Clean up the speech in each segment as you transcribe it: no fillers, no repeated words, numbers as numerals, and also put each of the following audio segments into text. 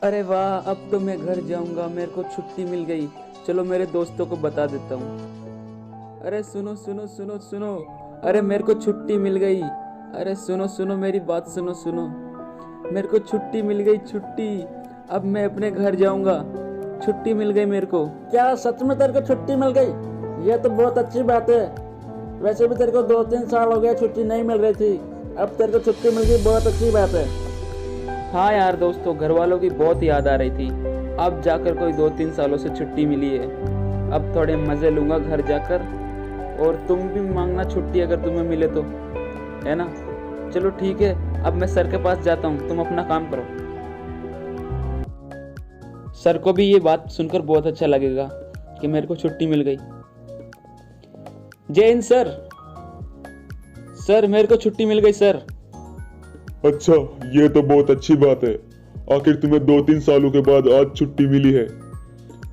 अरे वाह, अब तो मैं घर जाऊंगा, मेरे को छुट्टी मिल गई। चलो मेरे दोस्तों को बता देता हूँ। अरे सुनो सुनो सुनो सुनो, अरे मेरे को छुट्टी मिल गई। अरे सुनो सुनो, मेरी बात सुनो सुनो, मेरे को छुट्टी मिल गई, छुट्टी। अब मैं अपने घर जाऊंगा, छुट्टी मिल गई मेरे को। क्या सच में तेरे को छुट्टी मिल गई? ये तो बहुत अच्छी बात है। वैसे भी तेरे को 2-3 साल हो गए छुट्टी नहीं मिल रही थी, अब तेरे को छुट्टी मिल गई, बहुत अच्छी बात है। हाँ यार दोस्तों, घर वालों की बहुत याद आ रही थी। अब जाकर कोई 2-3 सालों से छुट्टी मिली है। अब थोड़े मज़े लूँगा घर जाकर। और तुम भी मांगना छुट्टी अगर तुम्हें मिले तो, है ना। चलो ठीक है, अब मैं सर के पास जाता हूँ, तुम अपना काम करो। सर को भी ये बात सुनकर बहुत अच्छा लगेगा कि मेरे को छुट्टी मिल गई। जय हिंद सर। सर मेरे को छुट्टी मिल गई सर। अच्छा, ये तो बहुत अच्छी बात है। आखिर तुम्हें 2-3 सालों के बाद आज छुट्टी मिली है।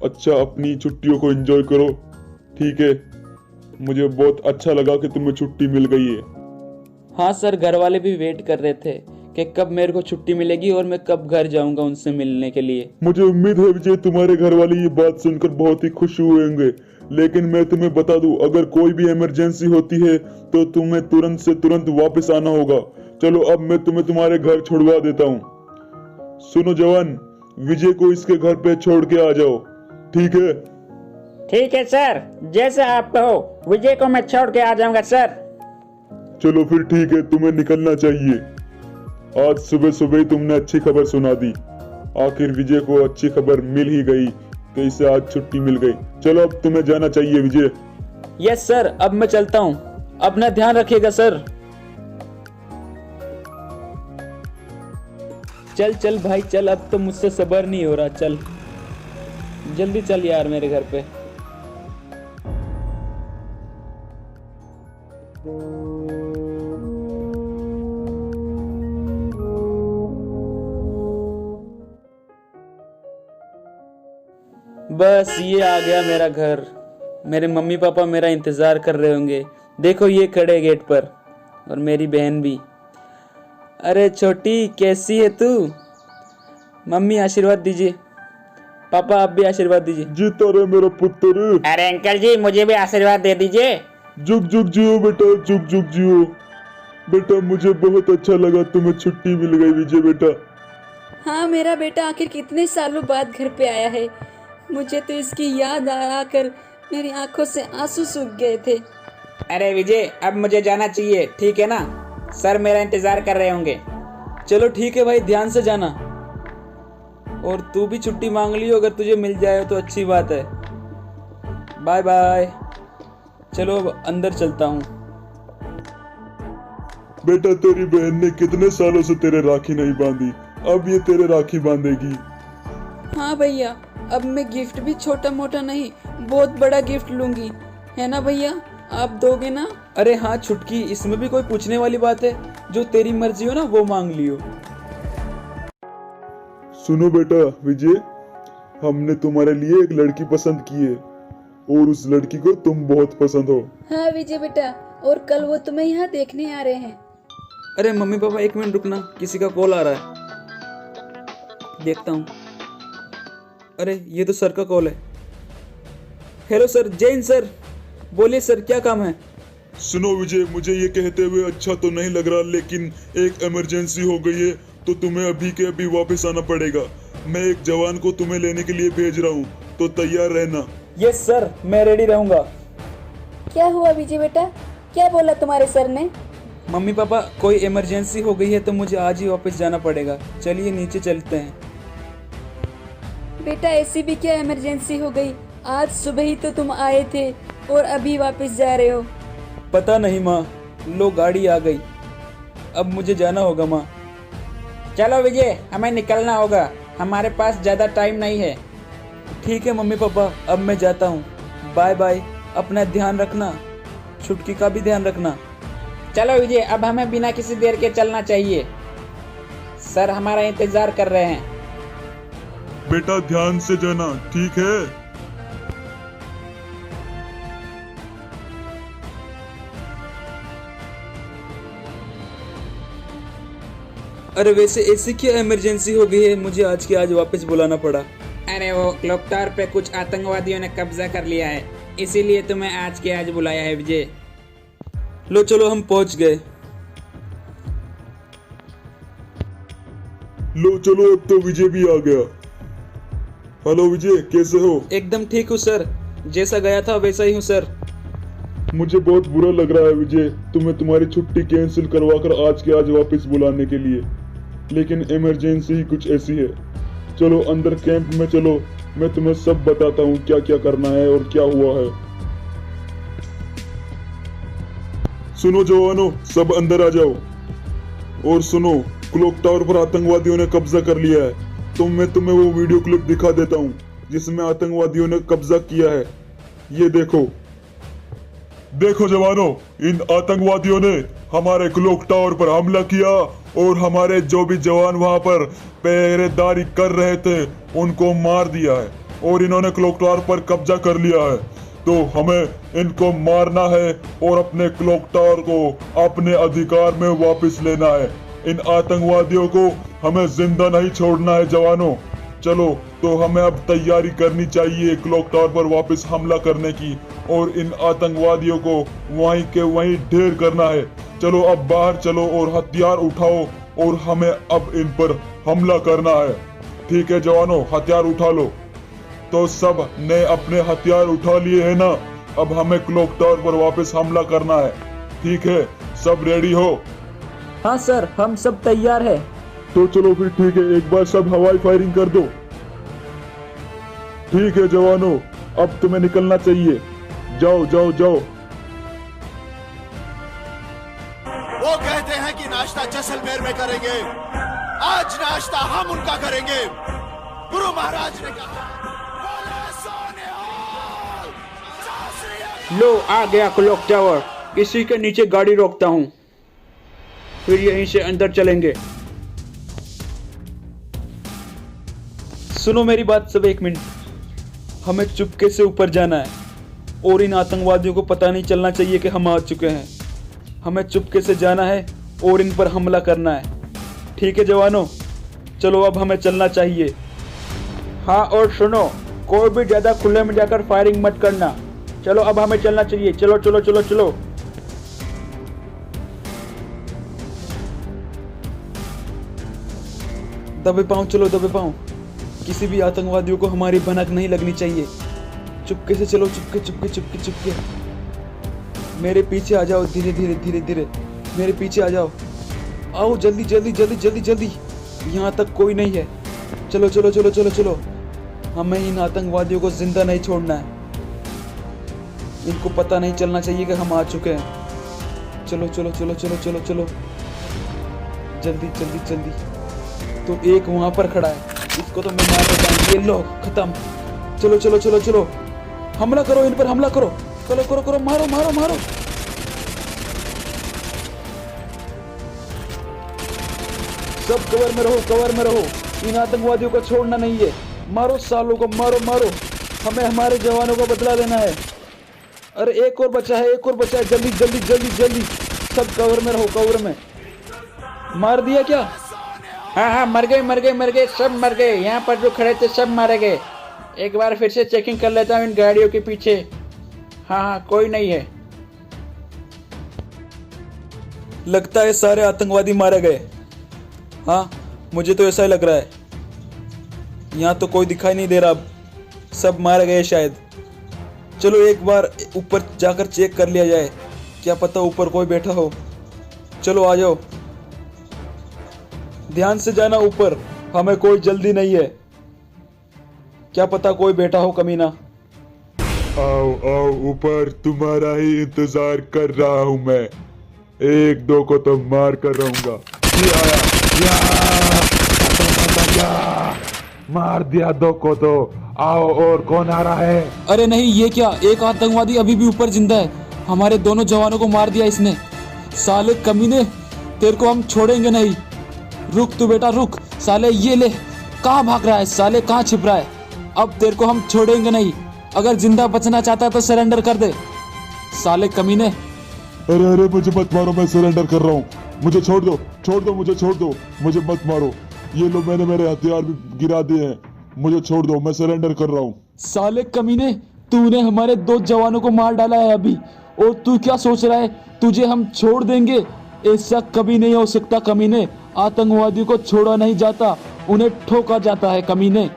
अच्छा, अपनी छुट्टियों को एंजॉय करो, ठीक है। मुझे बहुत अच्छा लगा कि तुम्हें छुट्टी मिल गई है। हाँ सर, घर वाले भी वेट कर रहे थे कि कब मेरे को छुट्टी मिलेगी और मैं कब घर जाऊंगा उनसे मिलने के लिए। मुझे उम्मीद है विजय, तुम्हारे घर वाले ये बात सुनकर बहुत ही खुश हुए होंगे। लेकिन मैं तुम्हें बता दूं, अगर कोई भी इमरजेंसी होती है तो तुम्हें तुरंत से तुरंत वापस आना होगा। चलो अब मैं तुम्हें तुम्हारे घर छुड़वा देता हूँ। सुनो जवान, विजय को इसके घर पे छोड़ के आ जाओ, ठीक है। ठीक है सर, जैसे आप कहो, विजय को मैं छोड़ के आ जाऊंगा सर। चलो फिर ठीक है, तुम्हें निकलना चाहिए। आज सुबह सुबह ही तुमने अच्छी खबर सुना दी। आखिर विजय को अच्छी खबर मिल ही गई कि इसे आज छुट्टी मिल गई। चलो अब तुम्हें जाना चाहिए विजय। यस सर, अब मैं चलता हूँ, अपना ध्यान रखिएगा सर। चल चल भाई चल, अब तो मुझसे सब्र नहीं हो रहा। चल जल्दी चल यार मेरे घर पे। बस ये आ गया मेरा घर। मेरे मम्मी पापा मेरा इंतज़ार कर रहे होंगे। देखो ये खड़े गेट पर, और मेरी बहन भी। अरे छोटी, कैसी है तू? मम्मी आशीर्वाद दीजिए। पापा आप भी आशीर्वाद दीजिए। जीता रहे मेरा पुत्र। अरे अंकल जी, मुझे भी आशीर्वाद दे दीजिए। जुग जुग जियो बेटा, जुग जुग जियो बेटा। मुझे बहुत अच्छा लगा तुम्हें छुट्टी मिल गई विजय बेटा। हाँ, मेरा बेटा आखिर कितने सालों बाद घर पे आया है। मुझे तो इसकी याद आकर मेरी आंखों से आंसू सूख गए थे। अरे विजय, अब मुझे जाना चाहिए, ठीक है ना। सर मेरा इंतजार कर रहे होंगे। चलो ठीक है भाई, ध्यान से जाना। और तू भी छुट्टी मांग लियो, अगर तुझे मिल जाए तो अच्छी बात है। Bye bye. चलो अब अंदर चलता हूँ। बेटा, तेरी बहन ने कितने सालों से तेरे राखी नहीं बांधी, अब ये तेरे राखी बांधेगी। हाँ भैया, अब मैं गिफ्ट भी छोटा मोटा नहीं, बहुत बड़ा गिफ्ट लूंगी, है ना भैया? आप दोगे ना? अरे हाँ छुटकी, इसमें भी कोई पूछने वाली बात है? जो तेरी मर्जी हो ना वो मांग लियो। सुनो बेटा विजय, हमने तुम्हारे लिए एक लड़की पसंद की है और उस लड़की को तुम बहुत पसंद हो। हाँ विजय बेटा, और कल वो तुम्हें यहाँ देखने आ रहे हैं। अरे मम्मी पापा एक मिनट रुकना, किसी का कॉल आ रहा है, देखता हूँ। अरे ये तो सर का कॉल है। हेलो सर, जय हिंद सर। बोलिए सर, क्या काम है? सुनो विजय, मुझे ये कहते हुए अच्छा तो नहीं लग रहा, लेकिन एक इमरजेंसी हो गई है तो तुम्हें अभी के अभी वापस आना पड़ेगा। मैं एक जवान को तुम्हें लेने के लिए भेज रहा हूँ, तो तैयार रहना। यस सर, मैं रेडी रहूँगा। क्या हुआ विजय बेटा, क्या बोला तुम्हारे सर ने? मम्मी पापा, कोई इमरजेंसी हो गई है तो मुझे आज ही वापस जाना पड़ेगा। चलिए नीचे चलते हैं। बेटा ऐसी भी क्या इमरजेंसी हो गई? आज सुबह ही तो तुम आए थे और अभी वापस जा रहे हो। पता नहीं माँ, लो गाड़ी आ गई, अब मुझे जाना होगा माँ। चलो विजय, हमें निकलना होगा, हमारे पास ज्यादा टाइम नहीं है। ठीक है मम्मी पापा, अब मैं जाता हूँ। बाय बाय, अपना ध्यान रखना, छुटकी का भी ध्यान रखना। चलो विजय, अब हमें बिना किसी देर के चलना चाहिए, सर हमारा इंतजार कर रहे हैं। बेटा ध्यान से जाना, ठीक है। अरे वैसे ऐसी क्या इमरजेंसी हो गई है, मुझे आज के आज वापस बुलाना पड़ा? अरे वो क्लॉक टावर पे कुछ आतंकवादियों ने कब्जा कर लिया है, इसीलिए तुम्हें आज के आज बुलाया है विजय। लो चलो हम पहुंच गए। लो चलो, अब तो विजय भी आ गया। हेलो विजय, कैसे हो? एकदम ठीक हूँ सर, जैसा गया था वैसा ही हूँ सर। मुझे बहुत बुरा लग रहा है विजय, तुम्हें तुम्हारी छुट्टी कैंसिल करवाकर आज के आज वापस बुलाने के लिए, लेकिन इमरजेंसी ही कुछ ऐसी है। चलो अंदर कैंप में चलो, मैं तुम्हें सब बताता हूँ क्या क्या करना है और क्या हुआ है। सुनो जवानों, सब अंदर आ जाओ। और सुनो, क्लॉक टावर पर आतंकवादियों ने कब्जा कर लिया है, तो मैं तुम्हें वो वीडियो क्लिप दिखा देता हूँ जिसमें आतंकवादियों ने कब्जा किया है। ये देखो देखो जवानों, इन आतंकवादियों ने हमारे क्लॉक टावर पर हमला किया और हमारे जो भी जवान वहां पर पहरेदारी कर रहे थे उनको मार दिया है, और इन्होंने क्लॉक टावर पर कब्जा कर लिया है। तो हमें इनको मारना है और अपने क्लॉक टावर को अपने अधिकार में वापस लेना है। इन आतंकवादियों को हमें जिंदा नहीं छोड़ना है जवानों। चलो, तो हमें अब तैयारी करनी चाहिए क्लॉक टावर पर वापस हमला करने की, और इन आतंकवादियों को वहीं के वहीं ढेर करना है। चलो अब बाहर चलो और हथियार उठाओ, और हमें अब इन पर हमला करना है। ठीक है जवानों, हथियार उठा लो। तो सब ने अपने हथियार उठा लिए है ना? अब हमें क्लॉक टावर पर वापस हमला करना है। ठीक है, सब रेडी हो? हाँ सर, हम सब तैयार है। तो चलो फिर ठीक है, एक बार सब हवाई फायरिंग कर दो। ठीक है जवानों, अब तुम्हें निकलना चाहिए। जाओ जाओ जाओ। वो कहते हैं कि नाश्ता जैसलमेर में करेंगे, आज नाश्ता हम उनका करेंगे। गुरु महाराज ने कहा, बोले सोनिहाल, सासरिया। लो आ गया क्लॉक टावर, इसी के नीचे गाड़ी रोकता हूँ, फिर यहीं से अंदर चलेंगे। सुनो मेरी बात सब, एक मिनट। हमें चुपके से ऊपर जाना है और इन आतंकवादियों को पता नहीं चलना चाहिए कि हम आ चुके हैं। हमें चुपके से जाना है और इन पर हमला करना है। ठीक है जवानों, चलो अब हमें चलना चाहिए। हाँ, और सुनो, कोई भी ज्यादा खुले में जाकर फायरिंग मत करना। चलो अब हमें चलना चाहिए। चलो चलो चलो चलो। दबे पाँव, चलो दबे पाँव। किसी भी आतंकवादियों को हमारी भनक नहीं लगनी चाहिए। चुपके से चलो, चुपके चुपके चुपके चुपके। मेरे पीछे आ जाओ, धीरे धीरे धीरे धीरे मेरे पीछे आ जाओ। आओ जल्दी जल्दी जल्दी जल्दी जल्दी, यहाँ तक कोई नहीं है। चलो चलो चलो चलो चलो, हमें इन आतंकवादियों को जिंदा नहीं छोड़ना है। इनको पता नहीं चलना चाहिए कि हम आ चुके हैं। चलो चलो चलो चलो चलो चलो, जल्दी जल्दी जल्दी। तो एक वहां पर खड़ा है, इसको तो मैं मार देता हूँ। ये लो, खत्म। चलो चलो चलो चलो, हमला करो, इन पर हमला करो। करो करो करो, मारो मारो मारो। सब कवर में रहो, कवर में रहो। इन आतंकवादियों को छोड़ना नहीं है। मारो सालों को, मारो मारो। हमें हमारे जवानों को बदला देना है। अरे एक और बचा है, एक और बचा है। जल्दी जल्दी जल्दी जल्दी, सब कवर में रहो, कवर में। मार दिया क्या? हाँ हाँ, मर गए, सब मर गए। यहाँ पर जो खड़े थे सब मारे गए। एक बार फिर से चेकिंग कर लेता हूँ इन गाड़ियों के पीछे। हाँ हाँ, कोई नहीं है। लगता है सारे आतंकवादी मारे गए। हाँ, मुझे तो ऐसा ही लग रहा है। यहाँ तो कोई दिखाई नहीं दे रहा, अब सब मारे गए शायद। चलो एक बार ऊपर जाकर चेक कर लिया जाए, क्या पता ऊपर कोई बैठा हो। चलो आ जाओ, ध्यान से जाना ऊपर, हमें कोई जल्दी नहीं है। क्या पता कोई बैठा हो कमीना। आओ आओ ऊपर, तुम्हारा ही इंतजार कर रहा हूँ मैं। एक दो को तो मार कर रहूंगा। ये आया, या, मार दिया दो को तो। आओ, और कौन आ रहा है? अरे नहीं, ये क्या, एक आतंकवादी अभी भी ऊपर जिंदा है। हमारे दोनों जवानों को मार दिया इसने। साले कमीने, तेरे को हम छोड़ेंगे नहीं। रुक तू बेटा, रुक। साले ये ले, कहाँ भाग रहा है साले, कहाँ छिप रहा है? अब तेरे को हम छोड़ेंगे नहीं। अगर जिंदा बचना चाहता है तो सरेंडर कर दे साले कमीने। अरे अरे, मुझे मत मारो, मैं सरेंडर कर रहा हूँ। मुझे छोड़ दो, मुझे छोड़ दो, मुझे मत मारो। ये लो, मैंने मेरे हथियार भी गिरा दिए हैं, मुझे छोड़ दो, मैं सरेंडर कर रहा हूँ। साले कमीने, तूने हमारे 2 जवानों को मार डाला है अभी, और तू क्या सोच रहा है तुझे हम छोड़ देंगे? ऐसा कभी नहीं हो सकता कमीने। आतंकवादियों को छोड़ा नहीं जाता, उन्हें ठोका जाता है कमीने।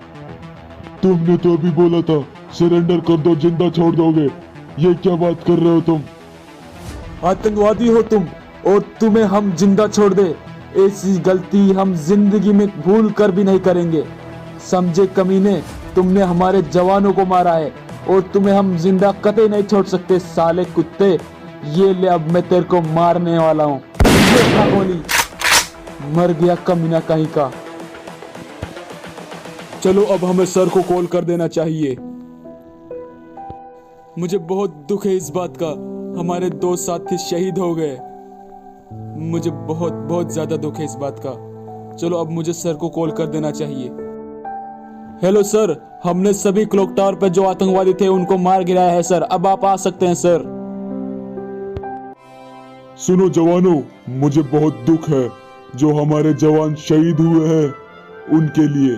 तुमने तो अभी बोला था सरेंडर कर दो, जिंदा छोड़ दोगे। ये क्या बात कर रहे हो तुम? आतंकवादी हो तुम, और तुम्हें हम जिंदा छोड़ दे, ऐसी गलती हम जिंदगी में भूल कर भी नहीं करेंगे, समझे कमीने? तुमने हमारे जवानों को मारा है और तुम्हें हम जिंदा कतई नहीं छोड़ सकते साले कुत्ते। ये ले, अब मैं तेरे को मारने वाला हूँ। गोली मर गया कमीना कहीं का। चलो अब हमें सर को कॉल कर देना चाहिए। मुझे बहुत दुख है इस बात का, हमारे 2 साथी शहीद हो गए। मुझे बहुत बहुत ज्यादा दुख है इस बात का। चलो अब मुझे सर को कॉल कर देना चाहिए। हेलो सर, हमने सभी क्लॉक टावर पर जो आतंकवादी थे उनको मार गिराया है सर, अब आप आ सकते हैं सर। सुनो जवानों, मुझे बहुत दुख है जो हमारे जवान शहीद हुए हैं उनके लिए,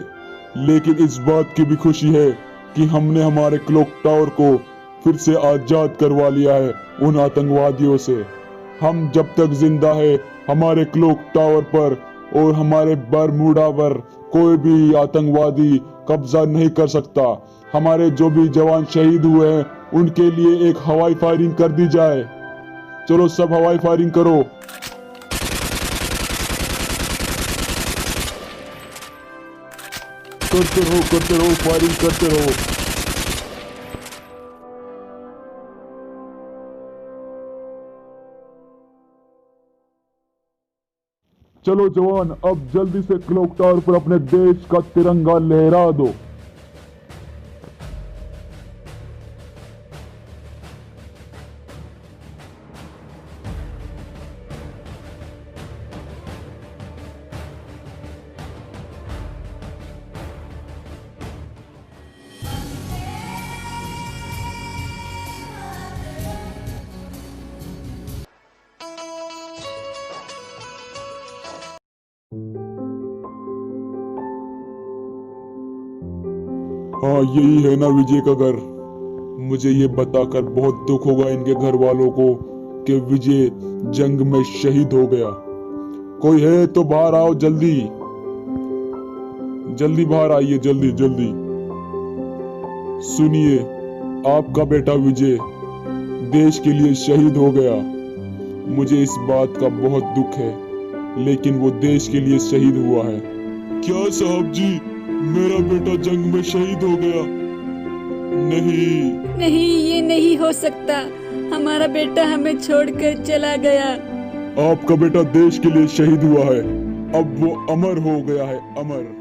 लेकिन इस बात की भी खुशी है कि हमने हमारे क्लॉक टावर को फिर से आजाद करवा लिया है उन आतंकवादियों से। हम जब तक जिंदा है, हमारे क्लॉक टावर पर और हमारे बरमूडा पर कोई भी आतंकवादी कब्जा नहीं कर सकता। हमारे जो भी जवान शहीद हुए हैं उनके लिए एक हवाई फायरिंग कर दी जाए। चलो सब हवाई फायरिंग करो। करते रहो, फायरिंग करते रहो। चलो जवान, अब जल्दी से क्लॉक टावर पर अपने देश का तिरंगा लहरा दो। हाँ, यही है ना विजय का घर। मुझे ये बताकर बहुत दुख होगा इनके घर वालों को कि विजय जंग में शहीद हो गया। कोई है तो बाहर आओ, जल्दी जल्दी बाहर आइए, जल्दी जल्दी। सुनिए, आपका बेटा विजय देश के लिए शहीद हो गया। मुझे इस बात का बहुत दुख है, लेकिन वो देश के लिए शहीद हुआ है। क्या साहब जी, मेरा बेटा जंग में शहीद हो गया? नहीं नहीं, ये नहीं हो सकता। हमारा बेटा हमें छोड़कर चला गया। आपका बेटा देश के लिए शहीद हुआ है, अब वो अमर हो गया है, अमर।